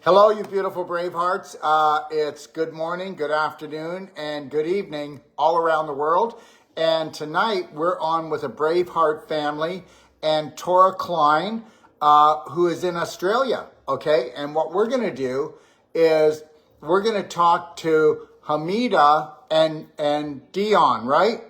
Hello, you beautiful Bravehearts. It's good morning, good afternoon, and good evening all around the world. And tonight we're on with a Braveheart family and Tora Klein, who is in Australia. Okay, and what we're going to do is we're going to talk to Hamida and Dion, right?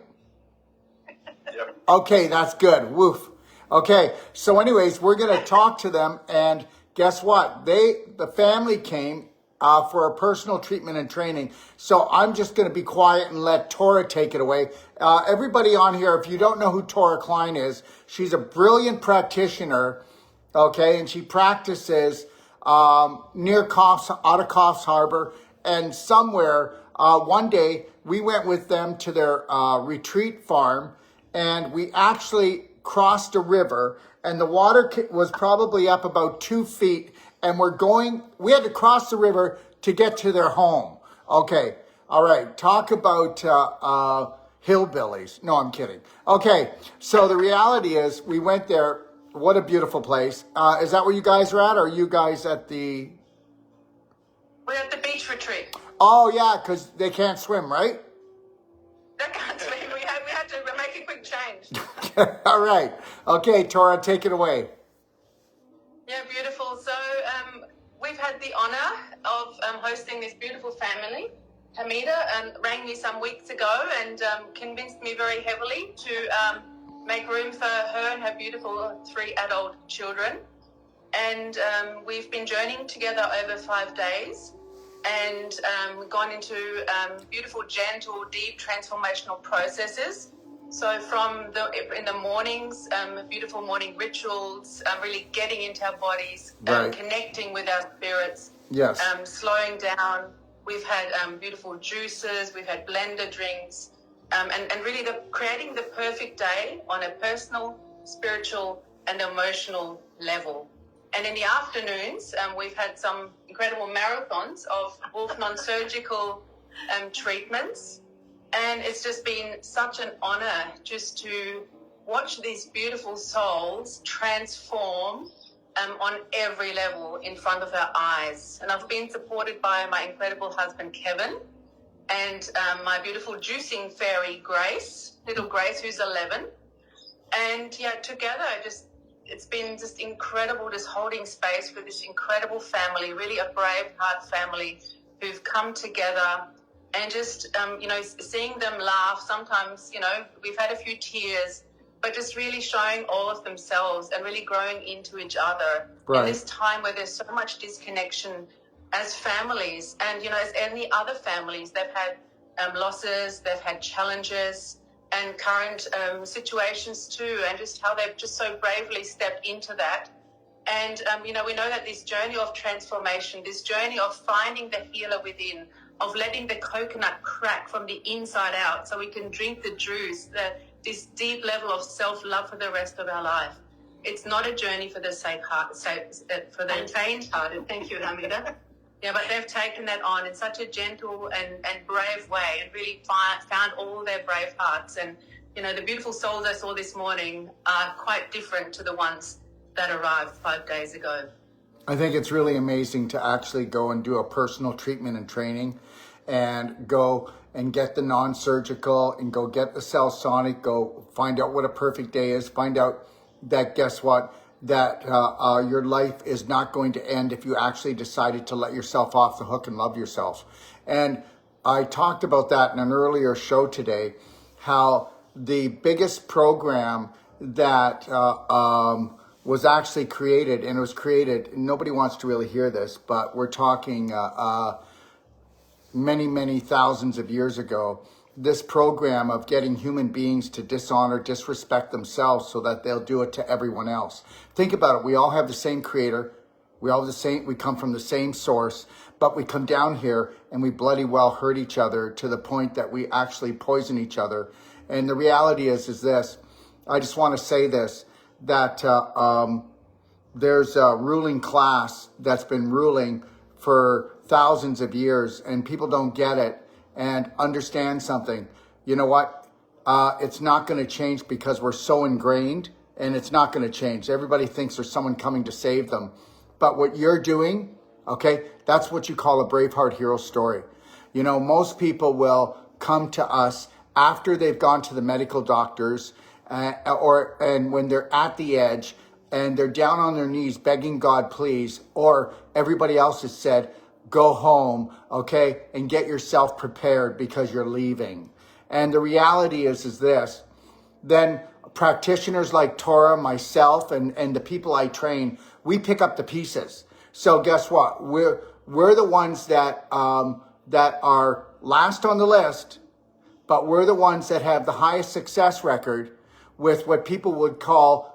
Yep. Okay, that's good. Woof. Okay, so anyways, we're going to talk to them, and guess what? The family came for a personal treatment and training. So I'm just going to be quiet and let Tora take it away. Everybody on here, if you don't know who Tora Klein is, she's a brilliant practitioner, okay, and she practices near out of Coffs Harbor, and somewhere one day we went with them to their retreat farm, and we actually crossed a river, and the water was probably up about 2 feet, and we had to cross the river to get to their home. Okay, all right, talk about hillbillies. No, I'm kidding. Okay, so the reality is we went there. What a beautiful place. Is that where you guys are at, or are you guys at the... We're at the beach retreat. Oh, yeah, because they can't swim, right? They can't swim. We had to make a quick change. All right. Okay, Tora, take it away. Yeah, beautiful. So we've had the honor of hosting this beautiful family. Hamida rang me some weeks ago and convinced me very heavily to make room for her and her beautiful 3 adult children. And we've been journeying together over 5 days, and we've gone into beautiful, gentle, deep transformational processes. So in the mornings, beautiful morning rituals, really getting into our bodies, Right. Connecting with our spirits, Yes. Slowing down. We've had beautiful juices, we've had blender drinks, and really creating the perfect day on a personal, spiritual, and emotional level. And in the afternoons, we've had some incredible marathons of Wolf non-surgical treatments. And it's just been such an honor just to watch these beautiful souls transform on every level in front of our eyes. And I've been supported by my incredible husband, Kevin, and my beautiful juicing fairy, little Grace, who's 11. And yeah, together, it's been just incredible, just holding space for this incredible family, really a Braveheart family who've come together, and just, seeing them laugh. Sometimes, we've had a few tears, but just really showing all of themselves and really growing into each other. Right. In this time where there's so much disconnection as families, and, as any other families, they've had losses, they've had challenges, and current situations too, and just how they've just so bravely stepped into that. And, we know that this journey of transformation, this journey of finding the healer within, of letting the coconut crack from the inside out so we can drink the juice, this deep level of self-love for the rest of our life. It's not a journey for the for the faint-hearted. Thank you, Hamida. Yeah, but they've taken that on in such a gentle and brave way, and really found all their brave hearts. And, the beautiful souls I saw this morning are quite different to the ones that arrived 5 days ago. I think it's really amazing to actually go and do a personal treatment and training, and go and get the non-surgical, and go get the cell sonic, go find out what a perfect day is, find out that, guess what, that your life is not going to end if you actually decided to let yourself off the hook and love yourself. And I talked about that in an earlier show today, how the biggest program that was actually created, and it was created, nobody wants to really hear this, but we're talking many, many thousands of years ago, this program of getting human beings to dishonor, disrespect themselves so that they'll do it to everyone else. Think about it. We all have the same creator. We come from the same source, but we come down here and we bloody well hurt each other to the point that we actually poison each other. And the reality is this, I just want to say this, that there's a ruling class that's been ruling for thousands of years, and people don't get it and understand something. You know what? It's not going to change because we're so ingrained, and it's not going to change. Everybody thinks there's someone coming to save them. But what you're doing Okay, that's what you call a Braveheart hero story. You know, most people will come to us after they've gone to the medical doctors, and when they're at the edge and they're down on their knees begging God, please, or everybody else has said, go home, okay, and get yourself prepared because you're leaving. And the reality is this, then practitioners like Tora, myself, and the people I train, we pick up the pieces. So guess what? We're the ones that that are last on the list, but we're the ones that have the highest success record with what people would call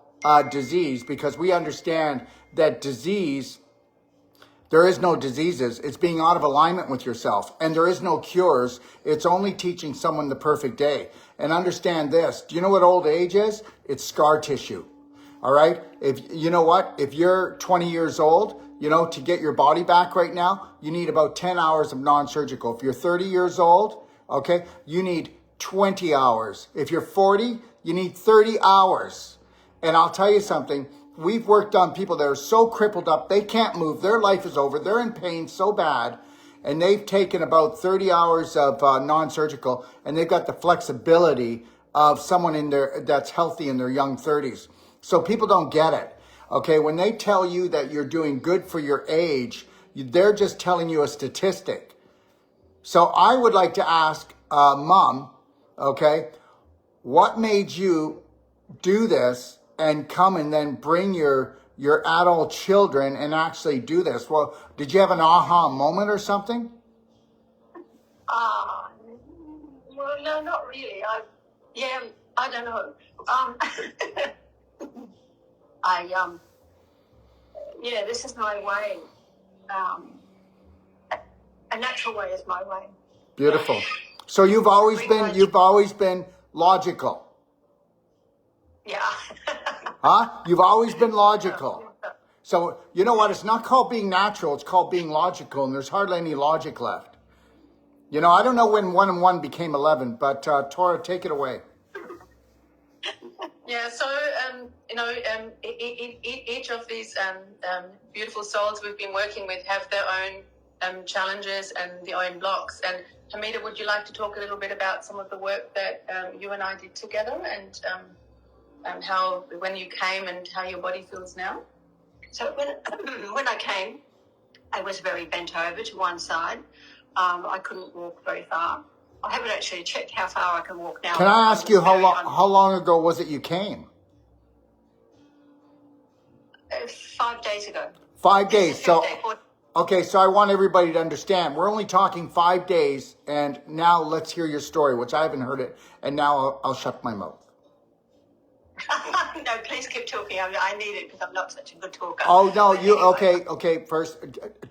disease, because we understand that disease, there is no diseases. It's being out of alignment with yourself. And there is no cures. It's only teaching someone the perfect day. And understand this. Do you know what old age is? It's scar tissue. All right? If you know what? If you're 20 years old, you know, to get your body back right now, you need about 10 hours of non-surgical. If you're 30 years old, okay, you need 20 hours. If you're 40, you need 30 hours. And I'll tell you something. We've worked on people that are so crippled up, they can't move. Their life is over. They're in pain so bad. And they've taken about 30 hours of non-surgical, and they've got the flexibility of someone in there that's healthy in their young 30s. So people don't get it. Okay, when they tell you that you're doing good for your age, they're just telling you a statistic. So I would like to ask Mom, okay, what made you do this and come and then bring your adult children and actually do this? Well, did you have an aha moment or something? Well, no, not really. I don't know. This is my way. A natural way is my way. Beautiful. So you've always been logical. Yeah. Huh? You've always been logical. So you know what? It's not called being natural. It's called being logical, and there's hardly any logic left. You know, I don't know when 1 and 1 became 11, but Tora, take it away. Yeah, so, each of these beautiful souls we've been working with have their own challenges and their own blocks. And Hamida, would you like to talk a little bit about some of the work that you and I did together, and how, when you came, and how your body feels now? So when I came, I was very bent over to one side. I couldn't walk very far. I haven't actually checked how far I can walk now. Can I ask you how long ago was it you came? 5 days ago. 5 days. So, okay, so I want everybody to understand. We're only talking 5 days, and now let's hear your story, which I haven't heard it, and now I'll shut my mouth. No, please keep talking. I need it because I'm not such a good talker. Oh no, But you anyway. okay. First,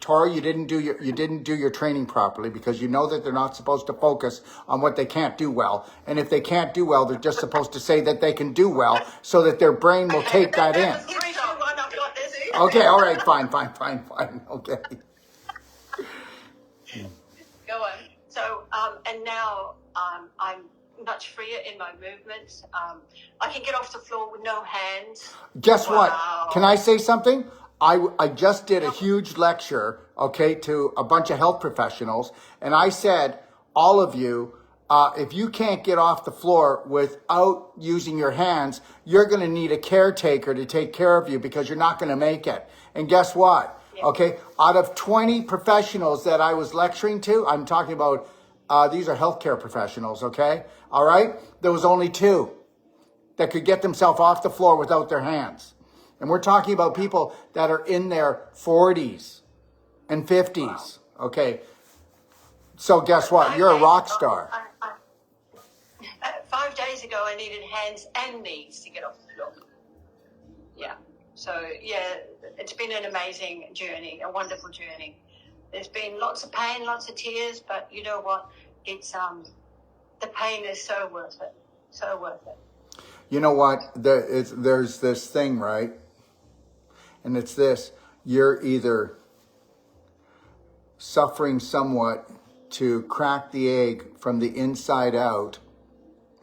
Tora, you didn't do your training properly, because you know that they're not supposed to focus on what they can't do well, and if they can't do well, they're just supposed to say that they can do well, so that their brain will take that in. 3, 2, 1, I've got this. Okay, all right, fine. Okay. Go on. So, and now I'm much freer in my movements. I can get off the floor with no hands. Guess what? Wow. Can I say something? I just did a huge lecture, okay, to a bunch of health professionals, and I said, all of you, if you can't get off the floor without using your hands, you're going to need a caretaker to take care of you, because you're not going to make it. And guess what? Yeah. Okay, out of 20 professionals that I was lecturing to, I'm talking about, these are healthcare professionals, okay? All right? There was only 2 that could get themselves off the floor without their hands. And we're talking about people that are in their 40s and 50s. Wow. Okay. So guess what? You're a rock star. 5 days ago, I needed hands and knees to get off the floor. Yeah. So, yeah, it's been an amazing journey, a wonderful journey. There's been lots of pain, lots of tears, but you know what? It's the pain is so worth it. So worth it. You know what? There's this thing, right? And it's this. You're either suffering somewhat to crack the egg from the inside out,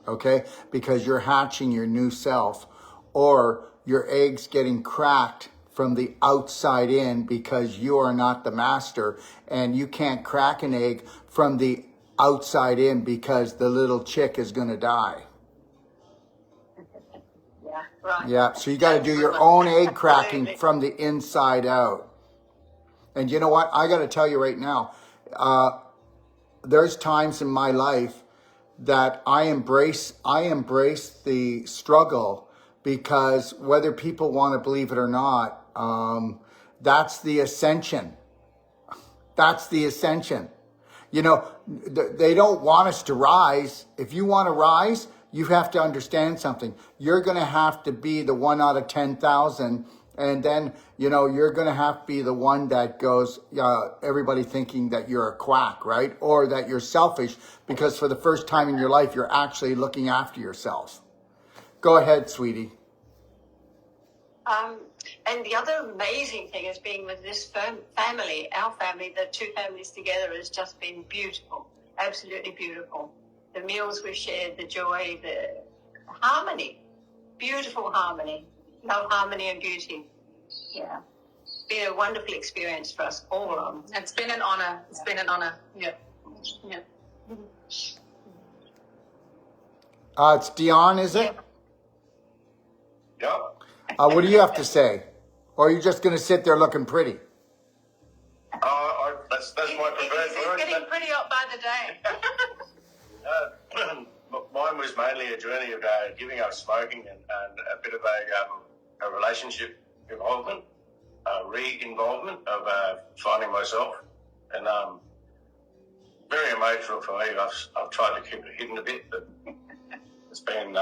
okay? Because you're hatching your new self, or your egg's getting cracked from the outside in because you are not the master, and you can't crack an egg from the outside in because the little chick is going to die. Yeah, right. Yeah, so you got to do your own egg cracking from the inside out. And you know what? I got to tell you right now, there's times in my life that I embrace the struggle, because whether people want to believe it or not, that's the ascension. That's the ascension. You know, they don't want us to rise. If you want to rise, you have to understand something. You're going to have to be the 1 out of 10,000. And then, you know, you're going to have to be the one that goes, everybody thinking that you're a quack, right? Or that you're selfish, because for the first time in your life, you're actually looking after yourself. Go ahead, sweetie. And the other amazing thing is being with this family, our family, the two families together, has just been beautiful, absolutely beautiful. The meals we've shared, the joy, the harmony, beautiful harmony, love, harmony and beauty. Yeah, it's been a wonderful experience for us all. It's been an honor. It's been an honor. Yeah. Yeah. It's Dion, is it? Yep. What do you have to say? Or are you just going to sit there looking pretty? That's my preferred He's word. getting pretty up by the day. Mine was mainly a journey of giving up smoking and a bit of a relationship involvement, re-involvement of finding myself, and very emotional for me. I've tried to keep it hidden a bit, but it's been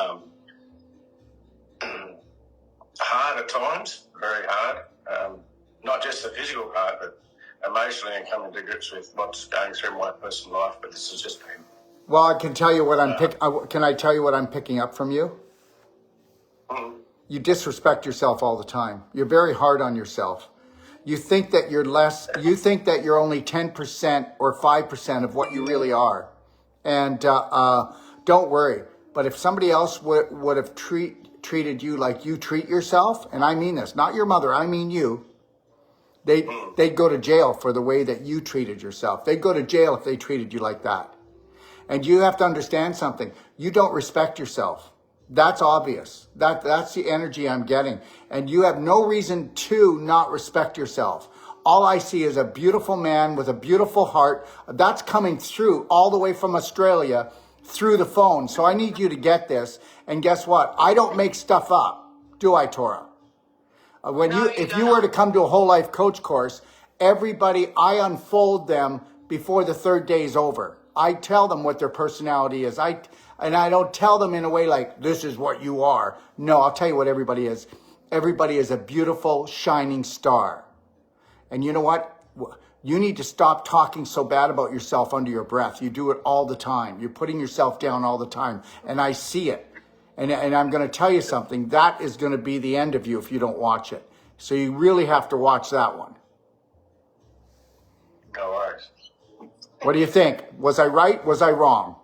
hard at times, very hard. Not just the physical part, but emotionally, and coming to grips with what's going through my personal life. But this has just been. Well, I can tell you what can I tell you what I'm picking up from you? Mm-hmm. You disrespect yourself all the time. You're very hard on yourself. You think that you're less. You think that you're only 10% or 5% of what you really are. And don't worry. But if somebody else would have treated you like you treat yourself, and I mean this, not your mother, I mean you, they'd go to jail for the way that you treated yourself. They'd go to jail if they treated you like that. And you have to understand something. You don't respect yourself. That's obvious. That's the energy I'm getting. And you have no reason to not respect yourself. All I see is a beautiful man with a beautiful heart. That's coming through all the way from Australia through the phone. So I need you to get this. And guess what? I don't make stuff up. Do I, Tora? If you were to come to a whole life coach course, everybody, I unfold them before the third day is over. I tell them what their personality is. And I don't tell them in a way like, this is what you are. No, I'll tell you what everybody is. Everybody is a beautiful, shining star. And you know what? You need to stop talking so bad about yourself under your breath. You do it all the time. You're putting yourself down all the time. And I see it. And I'm going to tell you something. That is going to be the end of you if you don't watch it. So you really have to watch that one. No worries. What do you think? Was I right? Was I wrong?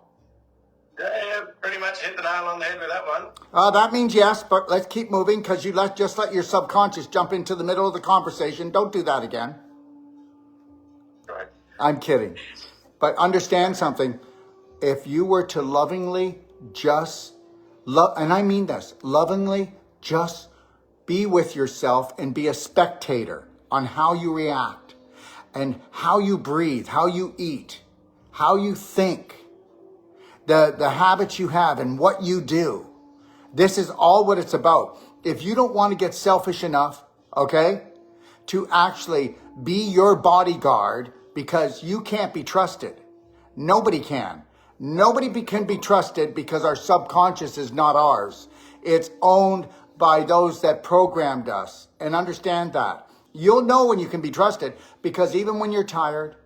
Yeah, pretty much hit the nail on the head with that one. That means yes, but let's keep moving, because you just let your subconscious jump into the middle of the conversation. Don't do that again. Right. I'm kidding. But understand something. If you were to lovingly just love, and I mean this, lovingly just be with yourself and be a spectator on how you react and how you breathe, how you eat, how you think, the habits you have and what you do. This is all what it's about. If you don't want to get selfish enough, okay, to actually be your bodyguard, because you can't be trusted. Nobody can. Nobody can be trusted, because our subconscious is not ours. It's owned by those that programmed us. And understand that. You'll know when you can be trusted, because even when you're tired,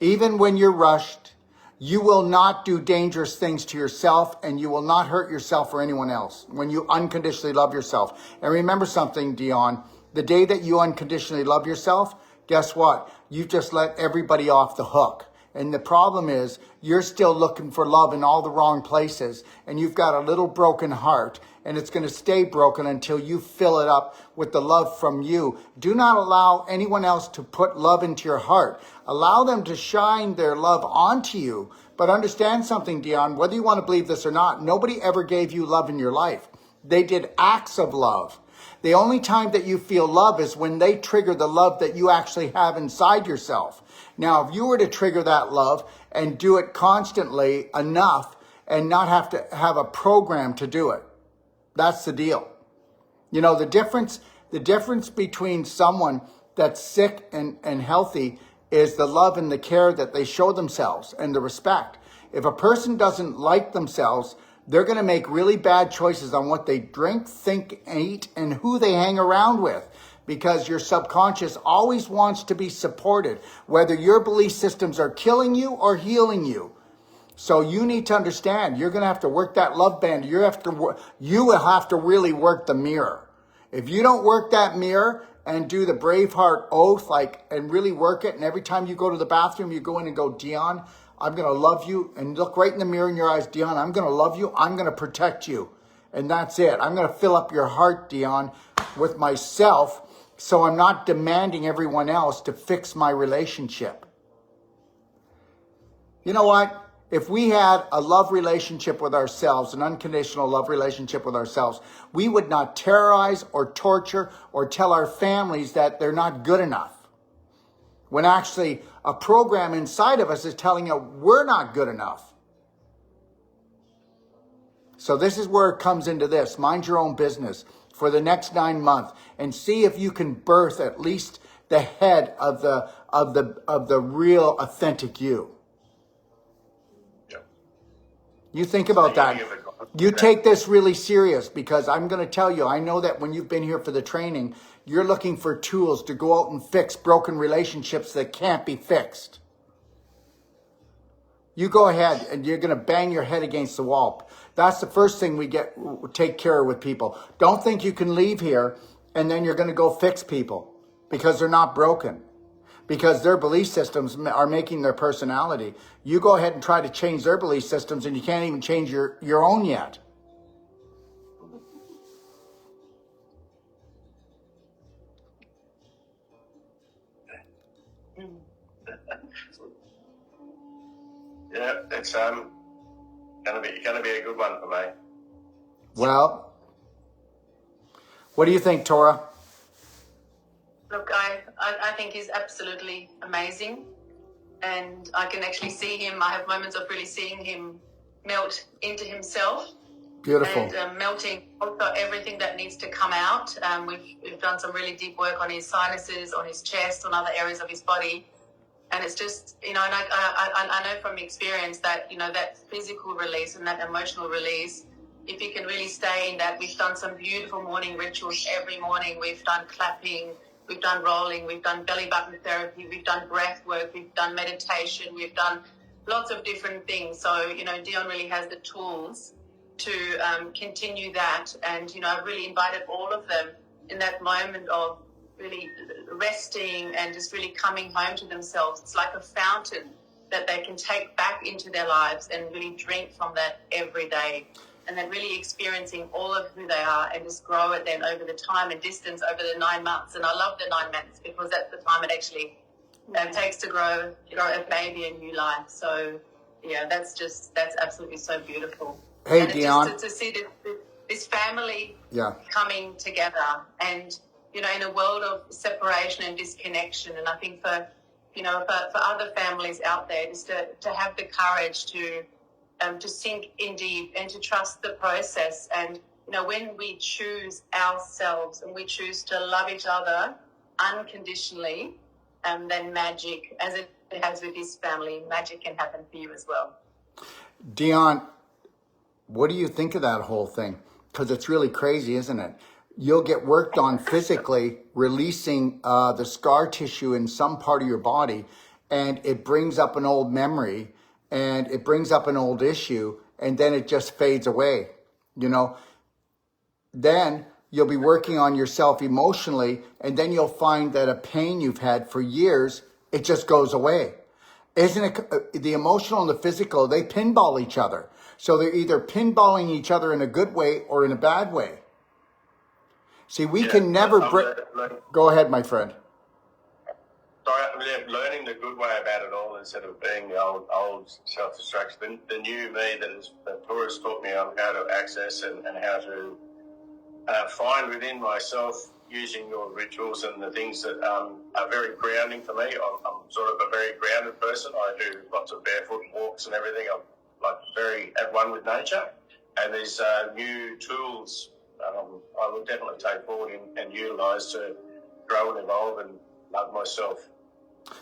even when you're rushed, you will not do dangerous things to yourself, and you will not hurt yourself or anyone else when you unconditionally love yourself. And remember something, Dion, the day that you unconditionally love yourself, guess what? You've just let everybody off the hook. And the problem is you're still looking for love in all the wrong places, and you've got a little broken heart, and it's going to stay broken until you fill it up with the love from you. Do not allow anyone else to put love into your heart. Allow them to shine their love onto you. But understand something, Dion, whether you want to believe this or not, nobody ever gave you love in your life. They did acts of love. The only time that you feel love is when they trigger the love that you actually have inside yourself. Now, if you were to trigger that love and do it constantly enough and not have to have a program to do it, that's the deal. You know, the difference between someone that's sick and healthy is the love and the care that they show themselves and the respect. If a person doesn't like themselves, they're going to make really bad choices on what they drink, think, eat, and who they hang around with, because your subconscious always wants to be supported, whether your belief systems are killing you or healing you. So you need to understand, you're going to have to work that love band. You will have to really work the mirror. If you don't work that mirror and do the Braveheart oath, and really work it, and every time you go to the bathroom, you go in and go, Dion, I'm going to love you, and look right in the mirror in your eyes, Dion, I'm going to love you, I'm going to protect you. And that's it. I'm going to fill up your heart, Dion, with myself, so I'm not demanding everyone else to fix my relationship. You know what? If we had a love relationship with ourselves, an unconditional love relationship with ourselves, we would not terrorize or torture or tell our families that they're not good enough. When actually a program inside of us is telling you we're not good enough. So this is where it comes into this. Mind your own business for the next 9 months and see if you can birth at least the head of the real authentic you. You think about that. You take this really serious, because I'm going to tell you, I know that when you've been here for the training, you're looking for tools to go out and fix broken relationships that can't be fixed. You go ahead and you're going to bang your head against the wall. That's the first thing we take care of with people. Don't think you can leave here and then you're going to go fix people, because they're not broken. Because their belief systems are making their personality. You go ahead and try to change their belief systems and you can't even change your own yet. Yeah, it's gonna be a good one for me. Well, what do you think, Tora? Look, I think he's absolutely amazing, and I can actually see him. I have moments of really seeing him melt into himself. Beautiful. And melting also everything that needs to come out. We've done some really deep work on his sinuses, on his chest, on other areas of his body. And it's just, and I know from experience that, that physical release and that emotional release, if you can really stay in that. We've done some beautiful morning rituals every morning. We've done clapping, we've done rolling, we've done belly button therapy, we've done breath work, we've done meditation, we've done lots of different things. So, Dion really has the tools to continue that. And, I've really invited all of them in that moment of really resting and just really coming home to themselves. It's like a fountain that they can take back into their lives and really drink from that every day. And then really experiencing all of who they are and just grow it then over the time and distance over the 9 months. And I love the 9 months because that's the time it actually takes to grow a baby, a new life. So, yeah, that's absolutely so beautiful. Hey, and Dion. Just to see this family Yeah. coming together and, in a world of separation and disconnection. And I think for other families out there, just to have the courage to sink in deep and to trust the process. And, when we choose ourselves and we choose to love each other unconditionally, then magic, as it has with this family, magic can happen for you as well. Dion, what do you think of that whole thing? Because it's really crazy, isn't it? You'll get worked on physically, releasing the scar tissue in some part of your body, and it brings up an old memory, and it brings up an old issue, and then it just fades away, Then you'll be working on yourself emotionally, and then you'll find that a pain you've had for years, it just goes away. Isn't it? The emotional and the physical, they pinball each other. So they're either pinballing each other in a good way or in a bad way. See, we can never break. Go ahead, my friend. Sorry, learning the good way about it all instead of being the old self-destruction. The new me that Taurus taught me on how to access and how to find within myself using your rituals and the things that are very grounding for me. I'm sort of a very grounded person. I do lots of barefoot walks and everything. I'm like very at one with nature. And these new tools I will definitely take forward and utilise to grow and evolve and love myself.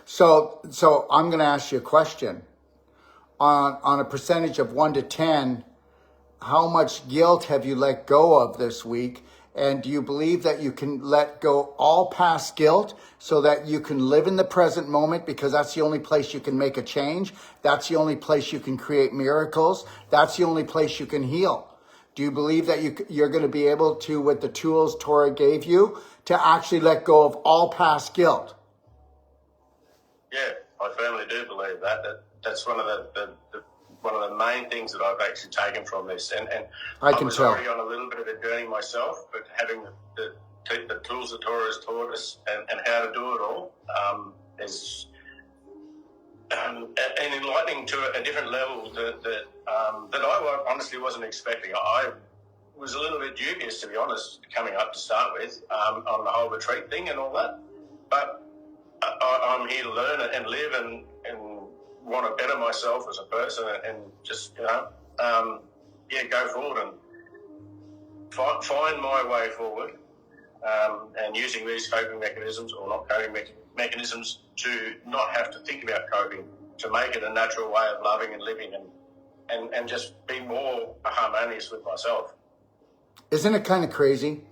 So I'm going to ask you a question. On a percentage of 1 to 10, how much guilt have you let go of this week? And do you believe that you can let go all past guilt so that you can live in the present moment, because that's the only place you can make a change? That's the only place you can create miracles. That's the only place you can heal. Do you believe that you're going to be able to, with the tools Torah gave you, to actually let go of all past guilt? Yeah, I firmly do believe that. That's one of the main things that I've actually taken from this. And I can was tell. already on a little bit of a journey myself, but having the tools that Torah has taught us and how to do it all is and enlightening to a different level that I honestly wasn't expecting. I was a little bit dubious, to be honest, coming up to start with on the whole retreat thing and all that. But I'm here to learn and live and want to better myself as a person and just, go forward and find my way forward and using these coping mechanisms or not coping mechanisms to not have to think about coping, to make it a natural way of loving and living and just be more harmonious with myself. Isn't it kind of crazy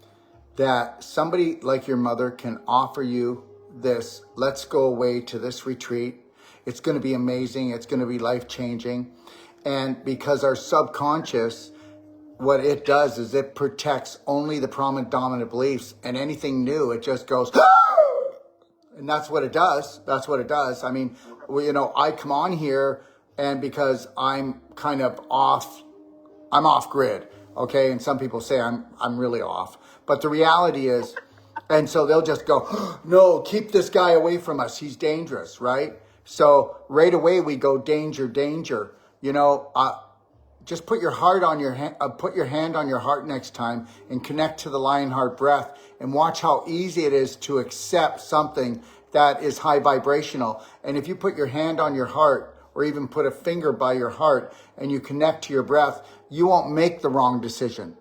that somebody like your mother can offer you this, let's go away to this retreat. It's going to be amazing. It's going to be life-changing. And because our subconscious, what it does is it protects only the prominent dominant beliefs, and anything new, it just goes, and that's what it does. That's what it does. I mean, I come on here and because I'm kind of I'm off grid. Okay. And some people say I'm really off, but the reality is, and so they'll just go, no, keep this guy away from us. He's dangerous, right? So right away we go, danger, danger. Just put your heart on your hand, put your hand on your heart next time and connect to the lion heart breath and watch how easy it is to accept something that is high vibrational. And if you put your hand on your heart or even put a finger by your heart and you connect to your breath, you won't make the wrong decision.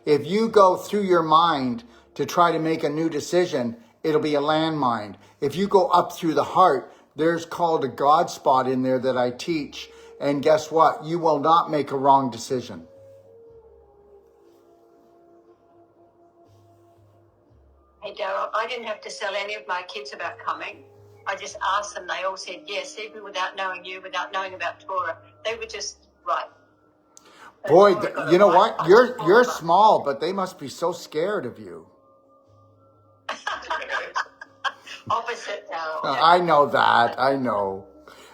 If you go through your mind to try to make a new decision, it'll be a landmine. If you go up through the heart, there's called a God spot in there that I teach. And guess what? You will not make a wrong decision. Hey, Daryl, I didn't have to tell any of my kids about coming. I just asked them. They all said yes, even without knowing you, without knowing about Torah. They were just right. Boy, you know what? You're small, but they must be so scared of you. Opposite, Daryl. I know that. I know.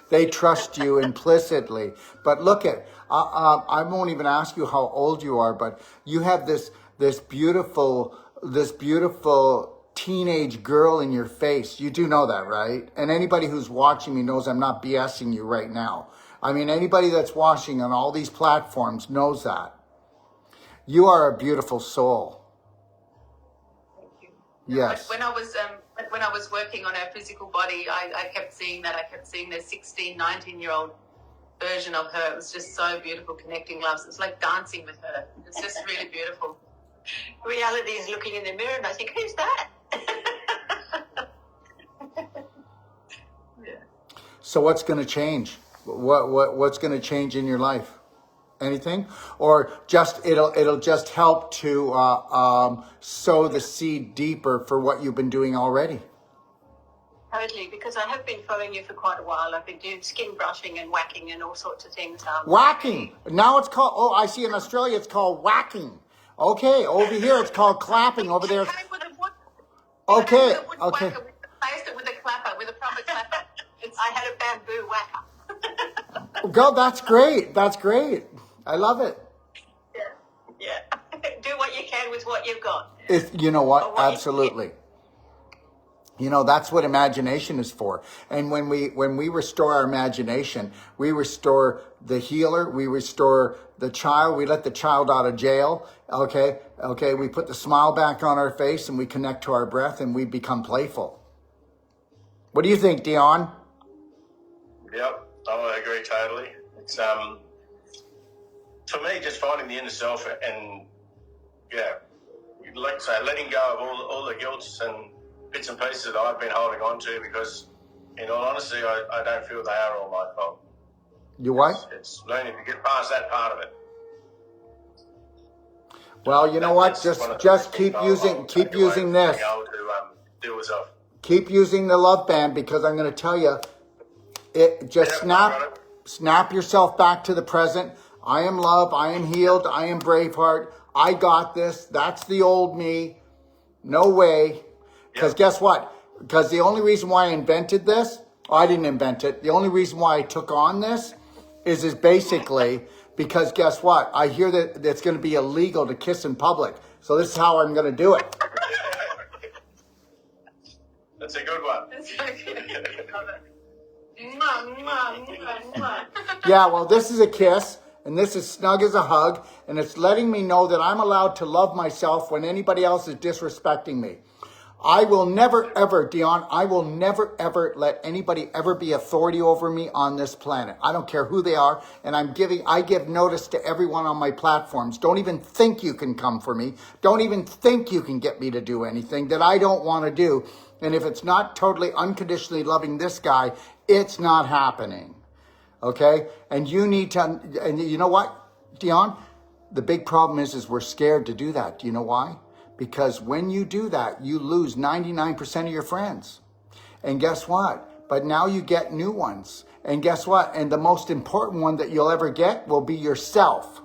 They trust you implicitly. But look I won't even ask you how old you are, but you have this beautiful teenage girl in your face. You do know that, right? And anybody who's watching me knows I'm not BSing you right now. I mean, anybody that's watching on all these platforms knows that. You are a beautiful soul. Thank you. Yes. When I was working on her physical body, I kept seeing that. I kept seeing the 16, 19-year-old version of her. It was just so beautiful, connecting loves. It's like dancing with her. It's just really beautiful. Reality is looking in the mirror and I think, who's that? Yeah. So what's going to change? What's going to change in your life? Anything? Or just it'll just help to sow the seed deeper for what you've been doing already. Totally, because I have been following you for quite a while. I've been doing skin brushing and whacking and all sorts of things. Whacking. Now it's called, I see in Australia it's called whacking. Okay, over here it's called clapping. Over there. Okay. With a clapper, with a proper clapper. I had a bamboo whacker. Go, that's great. That's great. I love it. Yeah. Do what you can with what you've got. You know what? Or what you Absolutely. You know, that's what imagination is for. And when we restore our imagination, we restore the healer, we restore the child, we let the child out of jail. Okay. We put the smile back on our face and we connect to our breath and we become playful. What do you think, Dion? Yep, I agree totally. It's for me, just finding the inner self and like I say, letting go of all the guilts and bits and pieces that I've been holding on to, because in all honesty, I don't feel they are all my fault. You what? It's learning to get past that part of it. Well, you know what? Just keep using this. Being able to deal with self. Keep using the love band, because I'm going to tell you, snap yourself back to the present. I am love. I am healed. I am Braveheart. I got this. That's the old me. No way. Because guess what? Because the only reason why I invented this, I didn't invent it. The only reason why I took on this is basically because guess what? I hear that it's going to be illegal to kiss in public. So this is how I'm going to do it. That's a good one. That's so good. Love it. Yeah, well, this is a kiss, and this is snug as a hug, and it's letting me know that I'm allowed to love myself when anybody else is disrespecting me. I will never, ever, Dion, I will never, ever let anybody ever be authority over me on this planet. I don't care who they are, and I give notice to everyone on my platforms. Don't even think you can come for me. Don't even think you can get me to do anything that I don't want to do. And if it's not totally unconditionally loving this guy, it's not happening. Okay? And you need to, and you know what, Dion? The big problem is we're scared to do that. Do you know why? Because when you do that, you lose 99% of your friends. And guess what? But now you get new ones. And guess what? And the most important one that you'll ever get will be yourself.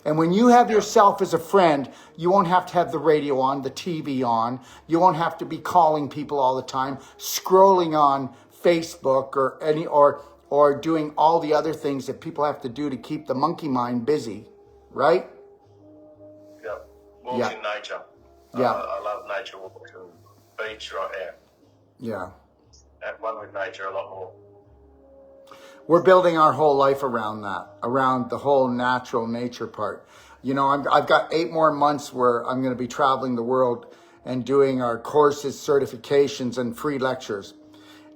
And when you have yourself as a friend, you won't have to have the radio on, the TV on. You won't have to be calling people all the time, scrolling on Facebook or doing all the other things that people have to do to keep the monkey mind busy, right? Yeah. Walks in nature. Yeah. I love nature walks and beach right there. Yeah. Have one with nature a lot more. We're building our whole life around that, around the whole natural nature part. You know, I've got 8 more months where I'm going to be traveling the world and doing our courses, certifications, and free lectures.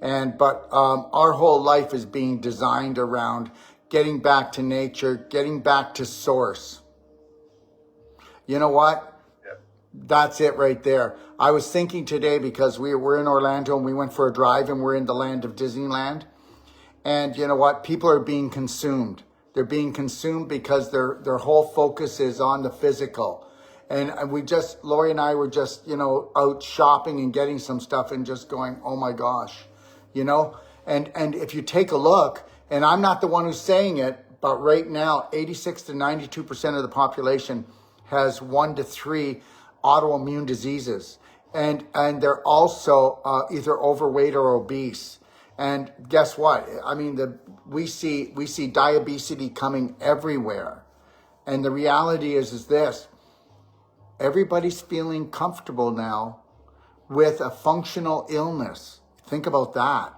But our whole life is being designed around getting back to nature, getting back to source. You know what? That's it right there. I was thinking today, because we were in Orlando and we went for a drive and we're in the land of Disneyland. And you know what? People are being consumed. They're being consumed because their whole focus is on the physical. And Lori and I were just, out shopping and getting some stuff and just going, oh my gosh, And if you take a look, and I'm not the one who's saying it, but right now, 86 to 92% of the population has 1 to 3 autoimmune diseases. And they're also either overweight or obese. And guess what? I mean, we see diabetes coming everywhere. And the reality is this: everybody's feeling comfortable now with a functional illness. Think about that.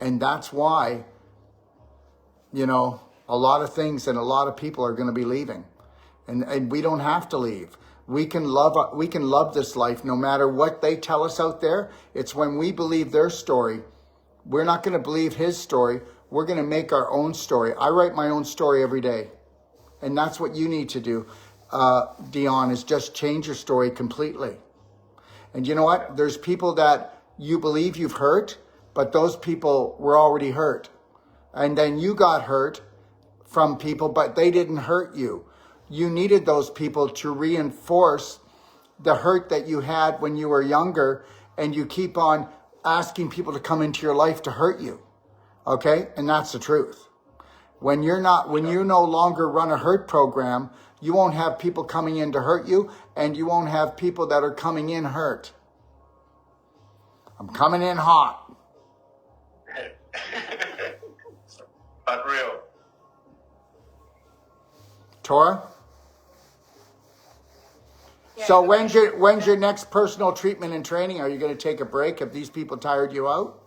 And that's why, a lot of things and a lot of people are going to be leaving. And we don't have to leave. We can love this life no matter what they tell us out there. It's when we believe their story. We're not going to believe his story. We're going to make our own story. I write my own story every day. And that's what you need to do, Dion, is just change your story completely. And you know what? There's people that you believe you've hurt, but those people were already hurt. And then you got hurt from people, but they didn't hurt you. You needed those people to reinforce the hurt that you had when you were younger, and you keep on asking people to come into your life to hurt you. Okay? And that's the truth. When you no longer run a hurt program, you won't have people coming in to hurt you, and you won't have people that are coming in hurt. I'm coming in hot. But real. Tora? Yeah, So okay. when's your next personal treatment and training? Are you going to take a break? Have these people tired you out?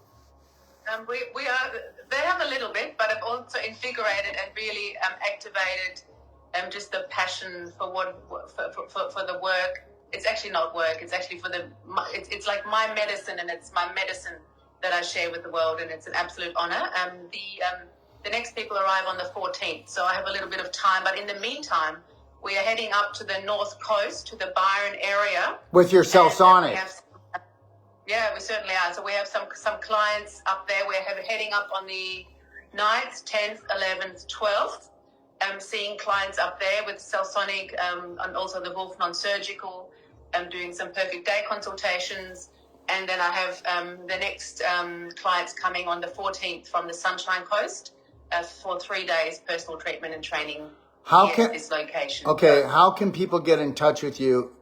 We are, they have a little bit, but I've also invigorated and really activated just the passion for for the work. It's actually not work. It's actually it's like my medicine, and it's my medicine that I share with the world, and it's an absolute honor. The next people arrive on the 14th, so I have a little bit of time. But in the meantime, we are heading up to the north coast, to the Byron area. With your And we Celsonic? have, yeah, we certainly are. So we have some clients up there. We're heading up on the 9th, 10th, 11th, 12th. Seeing clients up there with Celsonic, and also the Wolf non-surgical, doing some perfect day consultations. And then I have the next clients coming on the 14th from the Sunshine Coast for 3 days personal treatment and training at this location. Okay, how can people get in touch with you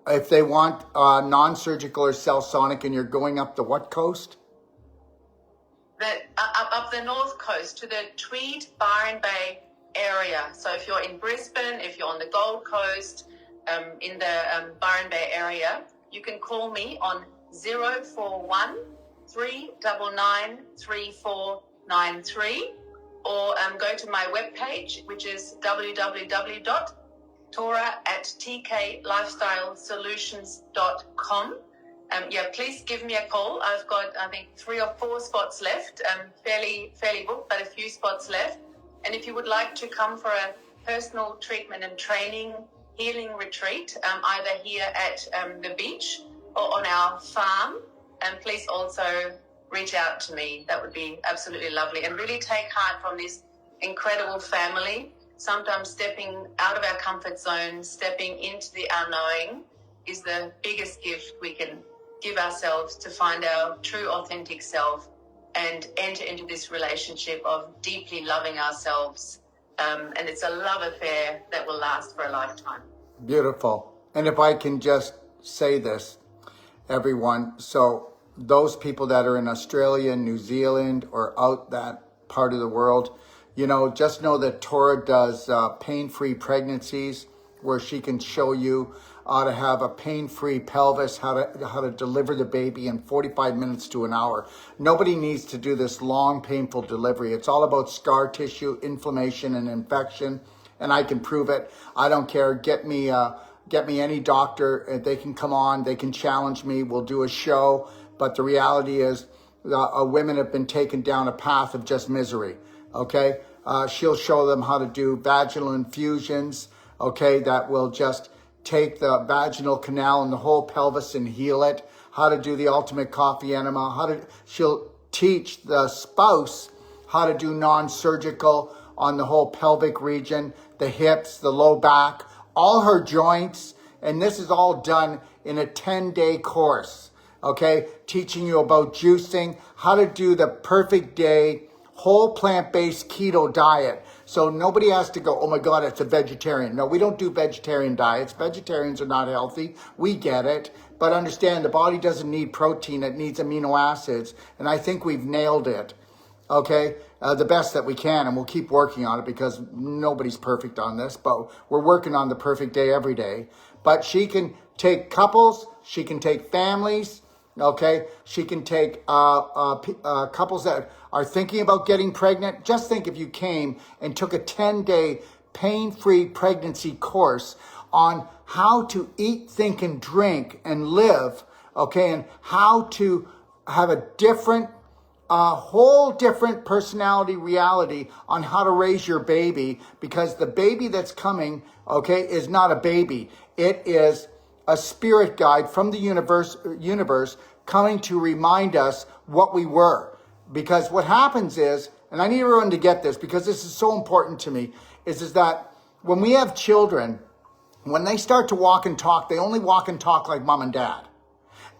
if they want non-surgical or Celsonic, and you're going up the what coast? Up the north coast to the Tweed Byron Bay area. So if you're in Brisbane, if you're on the Gold Coast, in the Byron Bay area, you can call me on 041 399 3493, or go to my webpage, which is www.tora@tklifestylesolutions.com. Please give me a call. I've got, I think, 3 or 4 spots left, fairly booked, but a few spots left. And if you would like to come for a personal treatment and training healing retreat, either here at the beach or on our farm, please also reach out to me. That would be absolutely lovely, and really take heart from this incredible family. Sometimes stepping out of our comfort zone, stepping into the unknowing, is the biggest gift we can give ourselves to find our true authentic self and enter into this relationship of deeply loving ourselves. And it's a love affair that will last for a lifetime. Beautiful. And if I can just say this, everyone, so those people that are in Australia, New Zealand, or out that part of the world, just know that Tora does pain-free pregnancies, where she can show you how to have a pain-free pelvis, how to deliver the baby in 45 minutes to an hour. Nobody needs to do this long, painful delivery. It's all about scar tissue, inflammation, and infection, and I can prove it. I don't care. Get me any doctor. They can come on. They can challenge me. We'll do a show. But the reality is, women have been taken down a path of just misery. Okay, she'll show them how to do vaginal infusions. Okay, that will just take the vaginal canal and the whole pelvis and heal it. How to do the ultimate coffee enema. She'll teach the spouse how to do non-surgical on the whole pelvic region, the hips, the low back, all her joints. And this is all done in a 10-day course. Okay, teaching you about juicing, how to do the perfect day, whole plant-based keto diet. So nobody has to go, oh my God, it's a vegetarian. No, we don't do vegetarian diets. Vegetarians are not healthy. We get it. But understand, the body doesn't need protein. It needs amino acids. And I think we've nailed it. Okay, the best that we can. And we'll keep working on it, because nobody's perfect on this. But we're working on the perfect day every day. But she can take couples. She can take families. Okay, she can take couples that are thinking about getting pregnant. Just think if you came and took a 10-day pain-free pregnancy course on how to eat, think, and drink and live, okay, and how to have a whole different personality reality on how to raise your baby, because the baby that's coming, okay, is not a baby. It is a spirit guide from the universe coming to remind us what we were. Because what happens is, and I need everyone to get this because this is so important to me, is that when we have children, when they start to walk and talk, they only walk and talk like mom and dad.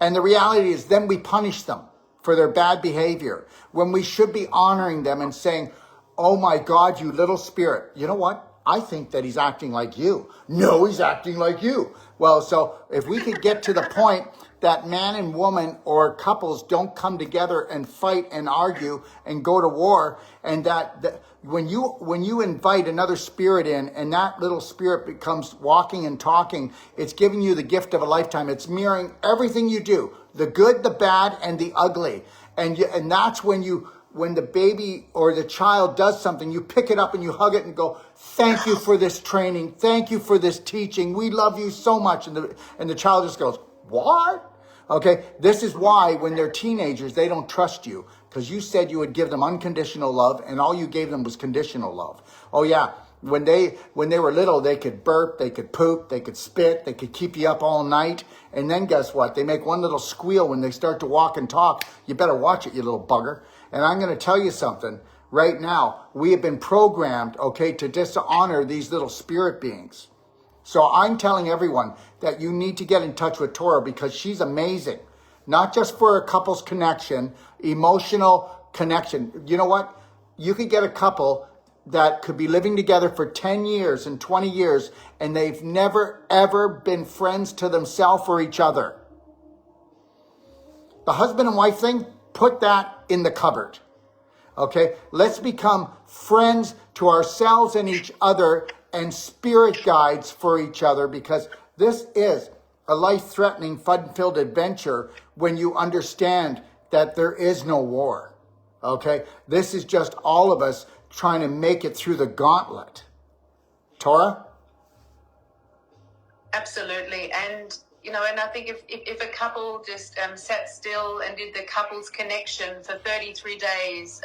And the reality is then we punish them for their bad behavior, when we should be honoring them and saying, oh my God, you little spirit. You know what? I think that he's acting like you. No, he's acting like you. Well, so if we could get to the point that man and woman or couples don't come together and fight and argue and go to war, and that when you invite another spirit in and that little spirit becomes walking and talking, it's giving you the gift of a lifetime. It's mirroring everything you do, the good, the bad, and the ugly. And that's when the baby or the child does something, you pick it up and you hug it and go, thank you for this training. Thank you for this teaching. We love you so much. And the child just goes, what? Okay, this is why when they're teenagers, they don't trust you, because you said you would give them unconditional love and all you gave them was conditional love. Oh yeah, when they were little, they could burp, they could poop, they could spit, they could keep you up all night. And then guess what? They make one little squeal when they start to walk and talk. You better watch it, you little bugger. And I'm going to tell you something right now. We have been programmed, okay, to dishonor these little spirit beings. So I'm telling everyone that you need to get in touch with Tora, because she's amazing. Not just for a couple's connection, emotional connection. You know what? You could get a couple that could be living together for 10 years and 20 years, and they've never, ever been friends to themselves or each other. The husband and wife thing, put that in the cupboard. Okay? Let's become friends to ourselves and each other and spirit guides for each other, because this is a life-threatening, fun-filled adventure when you understand that there is no war. Okay? This is just all of us trying to make it through the gauntlet. Tora? Absolutely. And, and I think if a couple just sat still and did the couples connection for 33 days,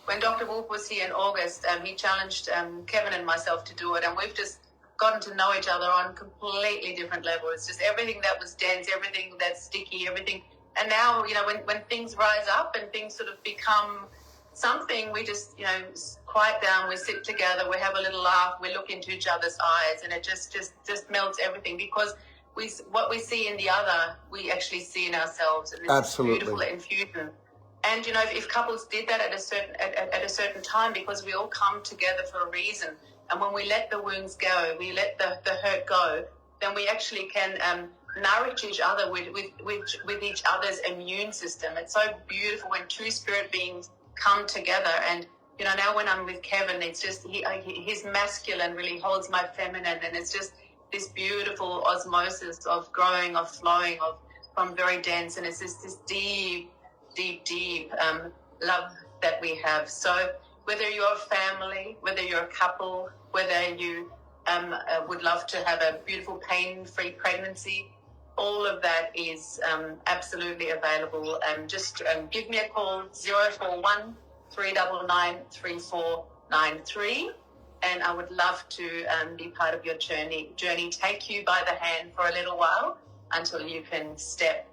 when Dr. Wolf was here in August, he challenged Kevin and myself to do it, and we've just gotten to know each other on completely different levels. It's just everything that was dense, everything that's sticky, everything. And now, when things rise up and things sort of become something, we just, quiet down, we sit together, we have a little laugh, we look into each other's eyes, and it just melts everything, because what we see in the other, we actually see in ourselves, and this is beautiful infusion. And if couples did that at a certain time, because we all come together for a reason, and when we let the wounds go, we let the hurt go, then we actually can nourish each other with each other's immune system. It's so beautiful when two spirit beings come together. And now when I'm with Kevin, it's just his masculine really holds my feminine, and it's just this beautiful osmosis of growing, of flowing, from very dense, and it's just this deep love that we have. So whether you're a family, whether you're a couple, whether you would love to have a beautiful pain-free pregnancy, all of that is absolutely available. Just give me a call, 041 399 3493, and I would love to be part of your journey, take you by the hand for a little while until you can step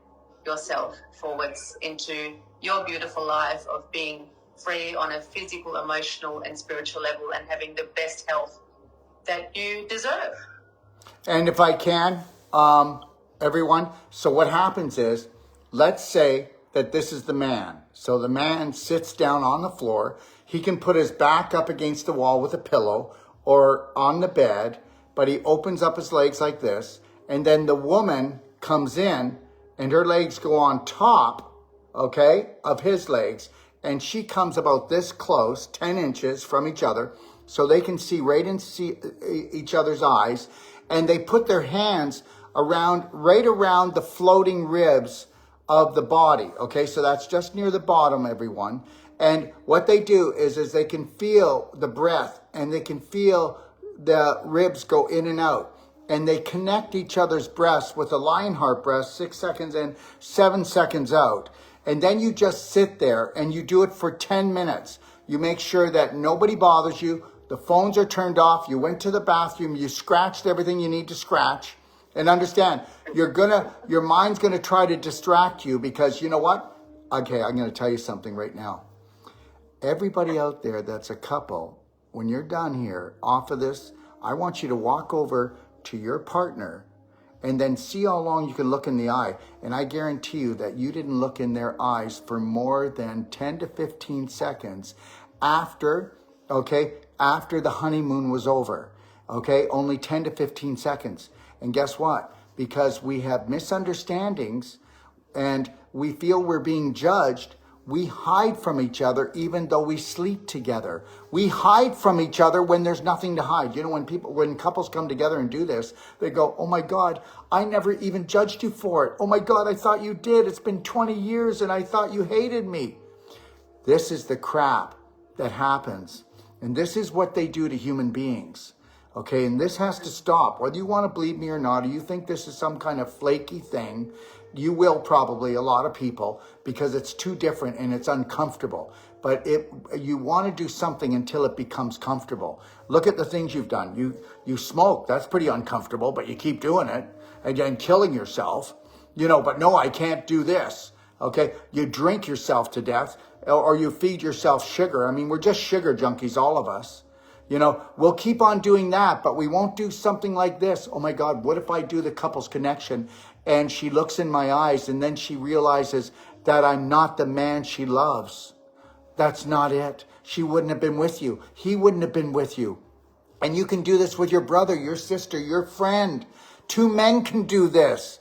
yourself forwards into your beautiful life of being free on a physical, emotional, and spiritual level, and having the best health that you deserve. And if I can, everyone, so what happens is, let's say that this is the man. So the man sits down on the floor. He can put his back up against the wall with a pillow or on the bed, but he opens up his legs like this. And then the woman comes in and her legs go on top, okay, of his legs. And she comes about this close, 10 inches from each other, so they can see right into each other's eyes. And they put their hands right around the floating ribs of the body. Okay, so that's just near the bottom, everyone. And what they do is they can feel the breath, and they can feel the ribs go in and out. And they connect each other's breasts with a lion heart breath, 6 seconds in, 7 seconds out. And then you just sit there and you do it for 10 minutes. You make sure that nobody bothers you. The phones are turned off. You went to the bathroom. You scratched everything you need to scratch. And understand, your mind's gonna try to distract you, because you know what? Okay, I'm gonna tell you something right now. Everybody out there that's a couple, when you're done here, off of this, I want you to walk over to your partner and then see how long you can look in the eye. And I guarantee you that you didn't look in their eyes for more than 10 to 15 seconds after the honeymoon was over. Okay, only 10 to 15 seconds. And guess what? Because we have misunderstandings, and we feel we're being judged, we hide from each other even though we sleep together. We hide from each other when there's nothing to hide. You know, when couples come together and do this, they go, oh my God, I never even judged you for it. Oh my God, I thought you did. It's been 20 years and I thought you hated me. This is the crap that happens. And this is what they do to human beings. Okay, and this has to stop. Whether you want to believe me or not, or you think this is some kind of flaky thing, you will probably, a lot of people, because it's too different and it's uncomfortable. But you want to do something until it becomes comfortable. Look at the things you've done. You smoke, that's pretty uncomfortable, but you keep doing it and killing yourself. You know, but no, I can't do this. Okay, you drink yourself to death, or you feed yourself sugar. I mean, we're just sugar junkies, all of us. You know, we'll keep on doing that, but we won't do something like this. Oh my God, what if I do the couples connection and she looks in my eyes and then she realizes that I'm not the man she loves? That's not it. She wouldn't have been with you. He wouldn't have been with you. And you can do this with your brother, your sister, your friend. 2 men can do this.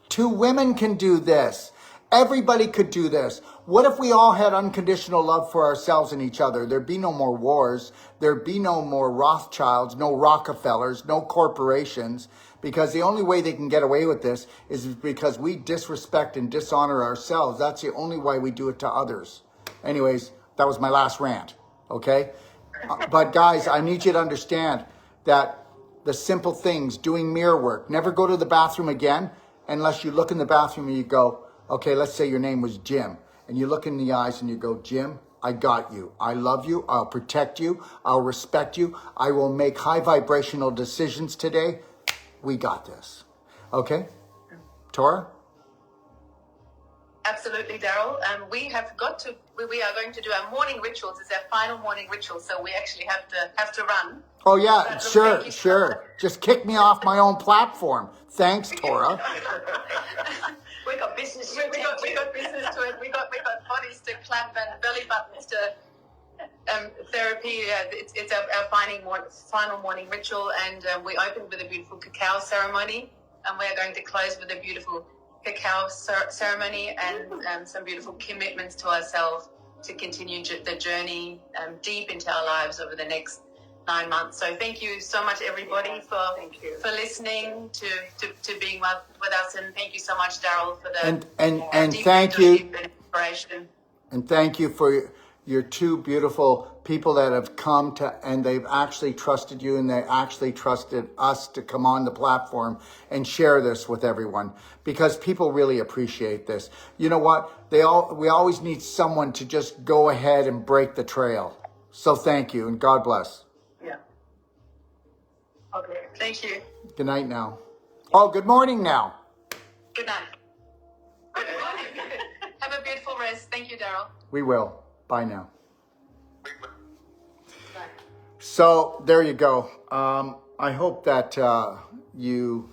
2 women can do this. Everybody could do this. What if we all had unconditional love for ourselves and each other? There'd be no more wars. There'd be no more Rothschilds, no Rockefellers, no corporations, because the only way they can get away with this is because we disrespect and dishonor ourselves. That's the only way we do it to others. Anyways, that was my last rant, okay? But guys, I need you to understand that the simple things, doing mirror work, never go to the bathroom again unless you look in the bathroom and you go, okay, let's say your name was Jim, and you look in the eyes and you go, Jim, I got you. I love you. I'll protect you. I'll respect you. I will make high vibrational decisions today. We got this. Okay? Tora? Absolutely, Daryl. We are going to do our morning rituals. It's our final morning ritual, so we actually have to run. Oh yeah, But sure, thank you so sure. much. Just kick me off my own platform. Thanks, Tora. We got business. We got business to it. We got bodies to clap and belly buttons to therapy. It's our final morning ritual, and we opened with a beautiful cacao ceremony, and we're going to close with a beautiful cacao ceremony and some beautiful commitments to ourselves to continue the journey deep into our lives over the next 9 months. So thank you so much, everybody, for listening to being with us, and thank you so much, Daryl, for the and deep thank you. mentorship and inspiration. And thank you for your 2 beautiful people that have come to, and they've actually trusted you, and they actually trusted us to come on the platform and share this with everyone, because people really appreciate this. You know what? We always need someone to just go ahead and break the trail. So thank you, and God bless. Yeah. Okay. Thank you. Good night now. Oh, good morning now. Good night. Good morning. Have a beautiful rest. Thank you, Daryl. We will. Bye now. So there you go. I hope that you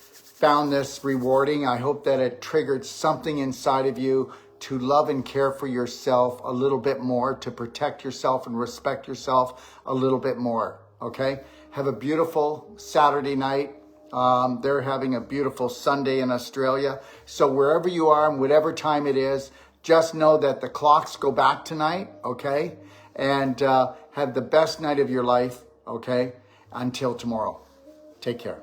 found this rewarding. I hope that it triggered something inside of you to love and care for yourself a little bit more, to protect yourself and respect yourself a little bit more. Okay? Have a beautiful Saturday night. They're having a beautiful Sunday in Australia. So wherever you are and whatever time it is, just know that the clocks go back tonight, okay? And have the best night of your life, okay? Until tomorrow. Take care.